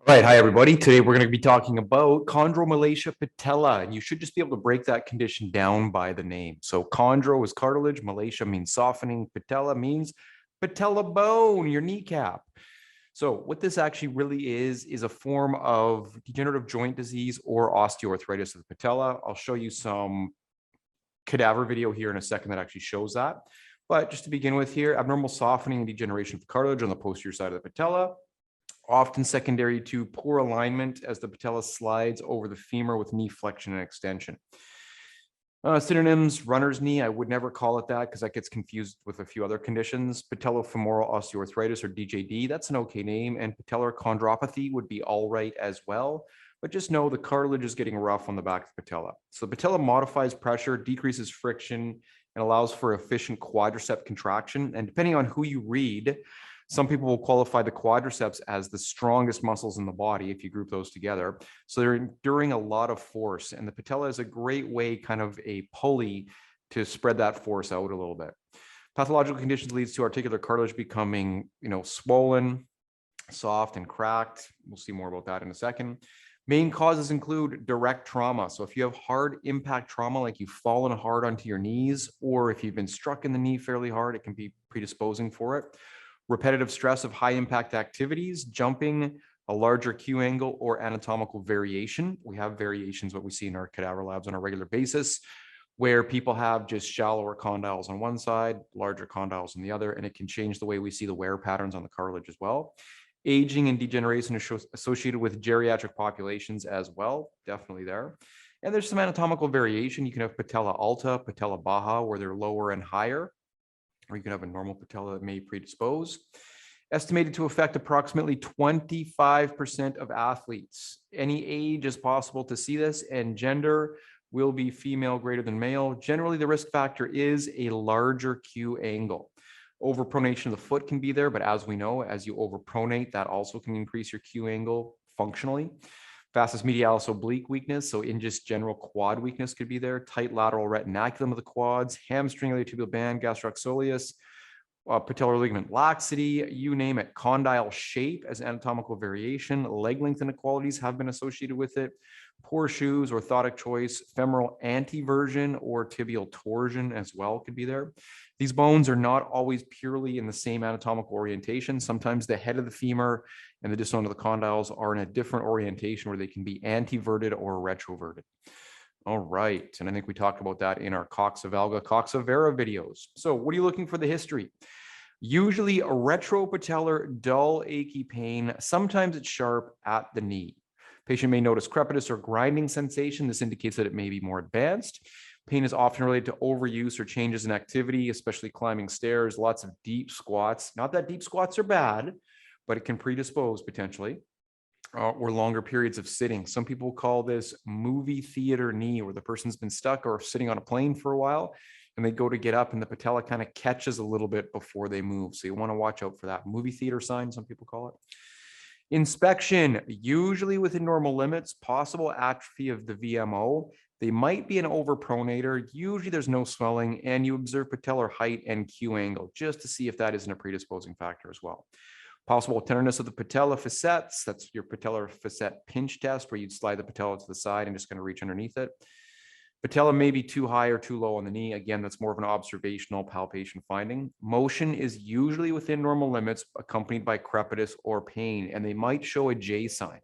Right. Hi, everybody. Today, we're going to be talking about Chondromalacia patella, and you should just be able to break that condition down by the name. So chondro is cartilage, malacia means softening, patella means patella bone, your kneecap. So what this actually really is a form of degenerative joint disease or osteoarthritis of the patella. I'll show you some cadaver video here in a second that actually shows that. But just to begin with here, abnormal softening and degeneration of the cartilage on the posterior side of the patella, often secondary to poor alignment as the patella slides over the femur with knee flexion and extension. Synonyms: runner's knee. I would never call it that because that gets confused with a few other conditions. Patellofemoral osteoarthritis, or DJD, that's an okay name. And patellar chondropathy would be all right as well. But just know the cartilage is getting rough on the back of the patella. So the patella modifies pressure, decreases friction, and allows for efficient quadricep contraction. And depending on who you read, some people will qualify the quadriceps as the strongest muscles in the body if you group those together. So they're enduring a lot of force, and the patella is a great way, kind of a pulley, to spread that force out a little bit. Pathological conditions leads to articular cartilage becoming, swollen, soft, and cracked. We'll see more about that in a second. Main causes include direct trauma. So if you have hard impact trauma, like you've fallen hard onto your knees, or if you've been struck in the knee fairly hard, it can be predisposing for it. Repetitive stress of high impact activities, jumping, a larger Q angle, or anatomical variation. We have variations, what we see in our cadaver labs on a regular basis, where people have just shallower condyles on one side, larger condyles on the other, and it can change the way we see the wear patterns on the cartilage as well. Aging and degeneration is associated with geriatric populations as well, definitely there. And there's some anatomical variation. You can have patella alta, patella baja, where they're lower and higher, or you can have a normal patella that may predispose. Estimated to affect approximately 25% of athletes. Any age is possible to see this, and gender will be female greater than male. Generally, the risk factor is a larger Q angle. Overpronation of the foot can be there, but as we know, as you overpronate, that also can increase your Q angle functionally. Vastus medialis oblique weakness, so in just general quad weakness could be there. Tight lateral retinaculum of the quads, hamstring iliotibial band, gastrocsoleus, patellar ligament laxity, you name it. Condyle shape as anatomical variation, leg length inequalities have been associated with it. Poor shoes, orthotic choice, femoral anteversion or tibial torsion as well could be there. These bones are not always purely in the same anatomical orientation. Sometimes the head of the femur and the distal end of the condyles are in a different orientation where they can be anteverted or retroverted. All right, and I think we talked about that in our coxa valga, coxa vera videos. So what are you looking for the history? Usually a retropatellar, dull, achy pain. Sometimes it's sharp at the knee. Patient may notice crepitus or grinding sensation. This indicates that it may be more advanced. Pain is often related to overuse or changes in activity, especially climbing stairs, lots of deep squats. Not that deep squats are bad, but it can predispose potentially. Or longer periods of sitting. Some people call this movie theater knee, where the person's been stuck or sitting on a plane for a while, and they go to get up and the patella kind of catches a little bit before they move. So you want to watch out for that. Movie theater sign, some people call it. Inspection, usually within normal limits, possible atrophy of the VMO. They might be an overpronator. Usually there's no swelling, and you observe patellar height and Q angle just to see if that isn't a predisposing factor as well. Possible tenderness of the patella facets. That's your patellar facet pinch test, where you'd slide the patella to the side and just kind of reach underneath it. Patella may be too high or too low on the knee. Again, that's more of an observational palpation finding. Motion is usually within normal limits, accompanied by crepitus or pain, and they might show a J sign.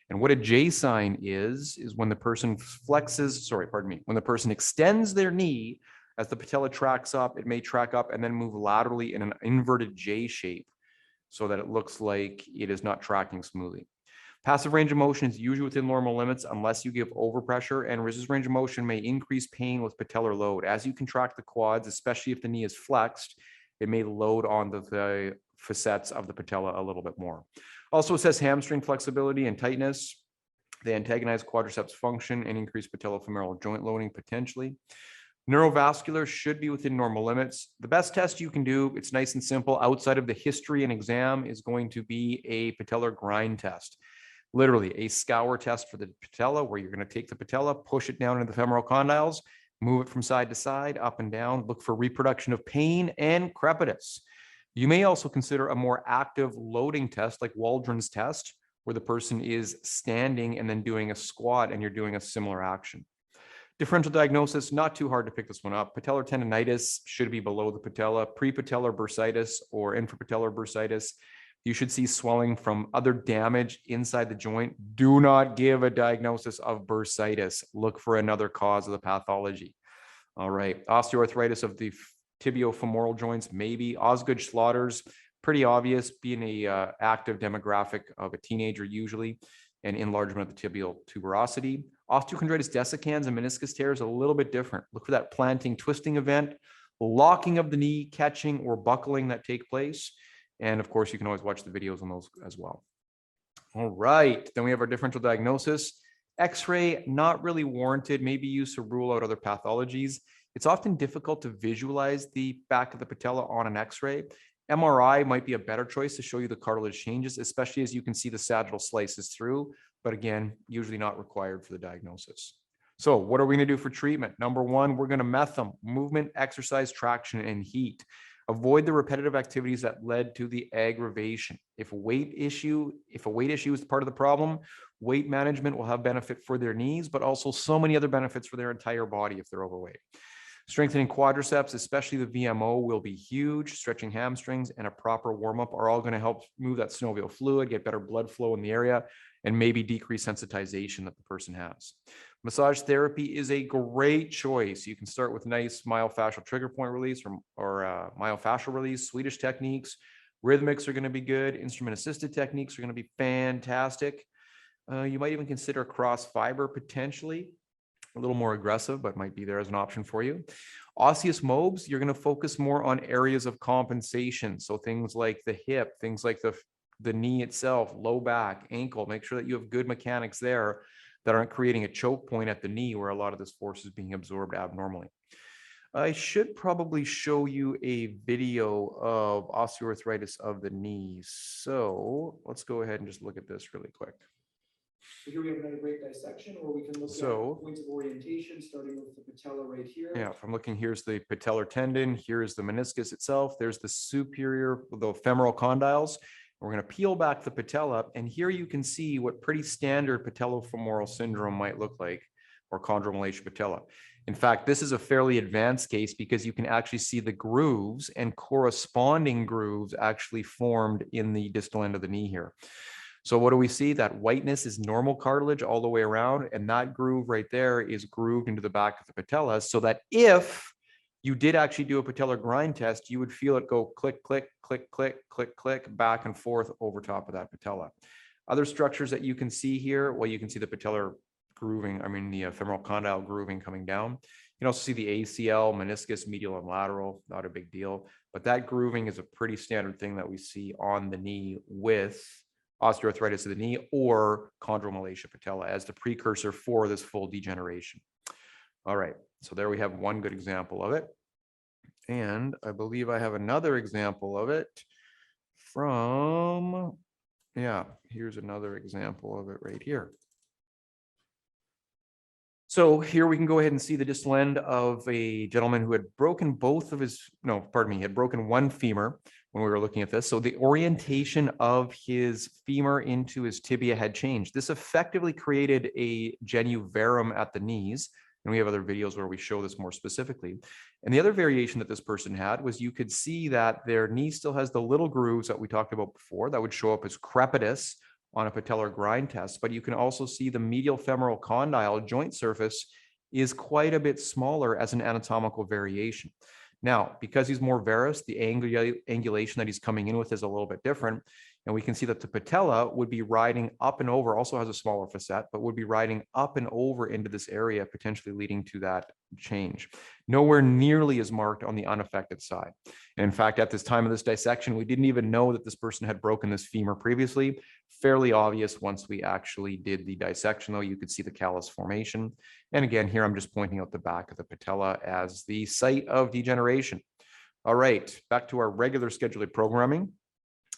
And what a J sign is when the person when the person extends their knee as the patella tracks up, it may track up and then move laterally in an inverted J shape, so that it looks like it is not tracking smoothly. Passive range of motion is usually within normal limits unless you give overpressure, and resistant range of motion may increase pain with patellar load. As you contract the quads, especially if the knee is flexed, it may load onto the facets of the patella a little bit more. Also assess hamstring flexibility and tightness. They antagonize quadriceps function and increase patellofemoral joint loading potentially. Neurovascular should be within normal limits. The best test you can do, it's nice and simple, outside of the history and exam, is going to be a patellar grind test. Literally a scour test for the patella, where you're going to take the patella, push it down into the femoral condyles, move it from side to side, up and down, look for reproduction of pain and crepitus. You may also consider a more active loading test like Waldron's test, where the person is standing and then doing a squat and you're doing a similar action. Differential diagnosis, not too hard to pick this one up. Patellar tendonitis should be below the patella. Prepatellar bursitis or infrapatellar bursitis. You should see swelling from other damage inside the joint. Do not give a diagnosis of bursitis. Look for another cause of the pathology. All right, osteoarthritis of the tibiofemoral joints, maybe. Osgood-Schlatter's, pretty obvious, being a active demographic of a teenager usually, and enlargement of the tibial tuberosity. Osteochondritis dissecans and meniscus tears, a little bit different. Look for that planting twisting event, locking of the knee, catching or buckling that take place. And of course, you can always watch the videos on those as well. All right, then we have our differential diagnosis. X-ray, not really warranted, maybe used to rule out other pathologies. It's often difficult to visualize the back of the patella on an X-ray. MRI might be a better choice to show you the cartilage changes, especially as you can see the sagittal slices through, but again, usually not required for the diagnosis. So what are we going to do for treatment? Number one, we're going to meth them: movement, exercise, traction, and heat. Avoid the repetitive activities that led to the aggravation. If a weight issue is part of the problem, weight management will have benefit for their knees, but also so many other benefits for their entire body if they're overweight. Strengthening quadriceps, especially the VMO, will be huge. Stretching hamstrings and a proper warm-up are all going to help move that synovial fluid, get better blood flow in the area, and maybe decrease sensitization that the person has. Massage therapy is a great choice. You can start with nice myofascial trigger point release or myofascial release. Swedish techniques. Rhythmics are going to be good. Instrument-assisted techniques are going to be fantastic. You might even consider cross fiber potentially. A little more aggressive, but might be there as an option for you. Osseous mobs, you're going to focus more on areas of compensation. So things like the hip, things like the knee itself, low back, ankle. Make sure that you have good mechanics there that aren't creating a choke point at the knee where a lot of this force is being absorbed abnormally. I should probably show you a video of osteoarthritis of the knees. So let's go ahead and just look at this really quick. Here we have another great dissection where we can look at points of orientation, starting with the patella right here. Yeah, if I'm looking, here's the patellar tendon, here's the meniscus itself, there's the superior, the femoral condyles. We're going to peel back the patella, and here you can see what pretty standard patellofemoral syndrome might look like, or chondromalacia patella. In fact, this is a fairly advanced case because you can actually see the grooves and corresponding grooves actually formed in the distal end of the knee here. So what do we see? That whiteness is normal cartilage all the way around, and that groove right there is grooved into the back of the patella, so that if you did actually do a patellar grind test, you would feel it go click, click, click, click, click, click, back and forth over top of that patella. Other structures that you can see here, well, you can see the patellar grooving, the femoral condyle grooving coming down. You can also see the ACL, meniscus, medial and lateral, not a big deal, but that grooving is a pretty standard thing that we see on the knee with osteoarthritis of the knee or chondromalacia patella as the precursor for this full degeneration. All right, so there we have one good example of it. And I believe I have another example of it from, here's another example of it right here. So here we can go ahead and see the distal end of a gentleman who had broken had broken one femur when we were looking at this. So the orientation of his femur into his tibia had changed. This effectively created a genu varum at the knees. And we have other videos where we show this more specifically. And the other variation that this person had was you could see that their knee still has the little grooves that we talked about before that would show up as crepitus on a patellar grind test, but you can also see the medial femoral condyle joint surface is quite a bit smaller as an anatomical variation. Now, because he's more varus, the angulation that he's coming in with is a little bit different. And we can see that the patella would be riding up and over, also has a smaller facet, but would be riding up and over into this area, potentially leading to that change. Nowhere nearly as marked on the unaffected side. And in fact, at this time of this dissection, we didn't even know that this person had broken this femur previously. Fairly obvious once we actually did the dissection, though. You could see the callus formation. And again, here I'm just pointing out the back of the patella as the site of degeneration. All right, back to our regular scheduled programming.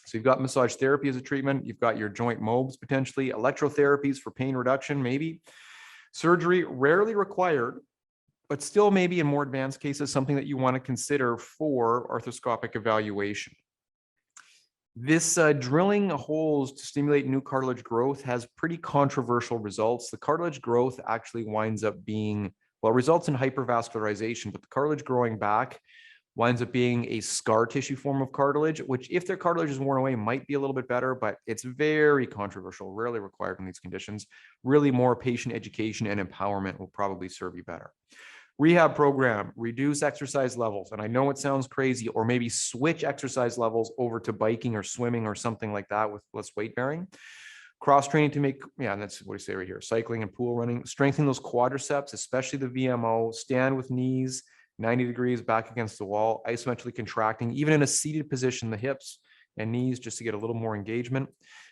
So you've got massage therapy as a treatment. You've got your joint mobs potentially, electrotherapies for pain reduction, maybe. Surgery rarely required, but still maybe in more advanced cases, something that you want to consider for arthroscopic evaluation. This drilling holes to stimulate new cartilage growth has pretty controversial results. The cartilage growth actually winds up being, well, it results in hypervascularization, but the cartilage growing back winds up being a scar tissue form of cartilage, which if their cartilage is worn away might be a little bit better, but it's very controversial, rarely required in these conditions. Really more patient education and empowerment will probably serve you better. Rehab program, reduce exercise levels. And I know it sounds crazy, or maybe switch exercise levels over to biking or swimming or something like that with less weight bearing. Cross training to make, yeah, and that's what we say right here, cycling and pool running. Strengthen those quadriceps, especially the VMO. Stand with knees 90 degrees back against the wall, isometrically contracting, even in a seated position, the hips and knees, just to get a little more engagement.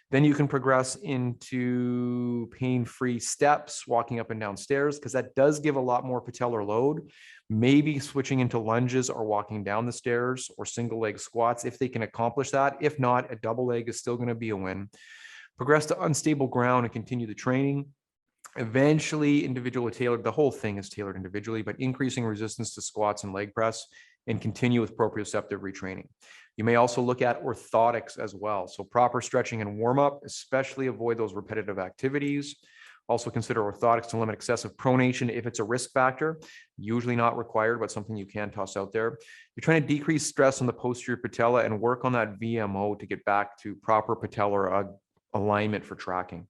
Then you can progress into pain-free steps, walking up and down stairs, because that does give a lot more patellar load. Maybe switching into lunges or walking down the stairs, or single leg squats if they can accomplish that. If not, a double leg is still going to be a win. Progress to unstable ground and continue the training. Eventually, individually tailored, the whole thing is tailored individually, but increasing resistance to squats and leg press, and continue with proprioceptive retraining. You may also look at orthotics as well. So proper stretching and warm up, especially avoid those repetitive activities. Also consider orthotics to limit excessive pronation if it's a risk factor, usually not required, but something you can toss out there. You're trying to decrease stress on the posterior patella and work on that VMO to get back to proper patellar alignment for tracking.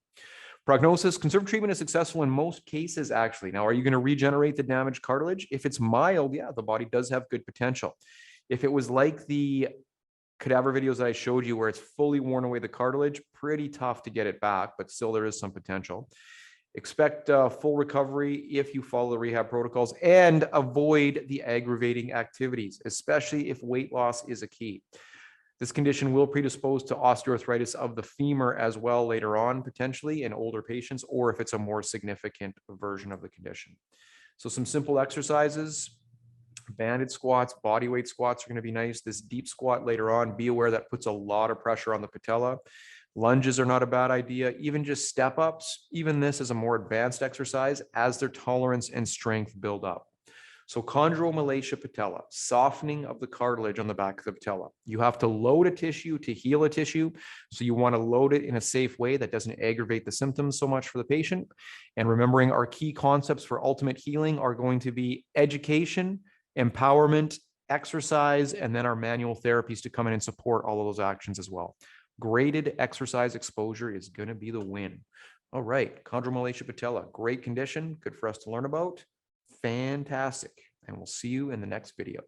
Prognosis, conservative treatment is successful in most cases, actually. Now, are you going to regenerate the damaged cartilage? If it's mild, yeah, the body does have good potential. If it was like the cadaver videos that I showed you where it's fully worn away the cartilage, pretty tough to get it back, but still there is some potential. Expect full recovery if you follow the rehab protocols, and avoid the aggravating activities, especially if weight loss is a key. This condition will predispose to osteoarthritis of the femur as well later on, potentially in older patients, or if it's a more significant version of the condition. So some simple exercises, banded squats, body weight squats are going to be nice. This deep squat later on, be aware that puts a lot of pressure on the patella. Lunges are not a bad idea. Even just step ups, even this is a more advanced exercise as their tolerance and strength build up. So chondromalacia patella, softening of the cartilage on the back of the patella. You have to load a tissue to heal a tissue. So you want to load it in a safe way that doesn't aggravate the symptoms so much for the patient. And remembering our key concepts for ultimate healing are going to be education, empowerment, exercise, and then our manual therapies to come in and support all of those actions as well. Graded exercise exposure is going to be the win. All right, chondromalacia patella, great condition, good for us to learn about. Fantastic. And we'll see you in the next video.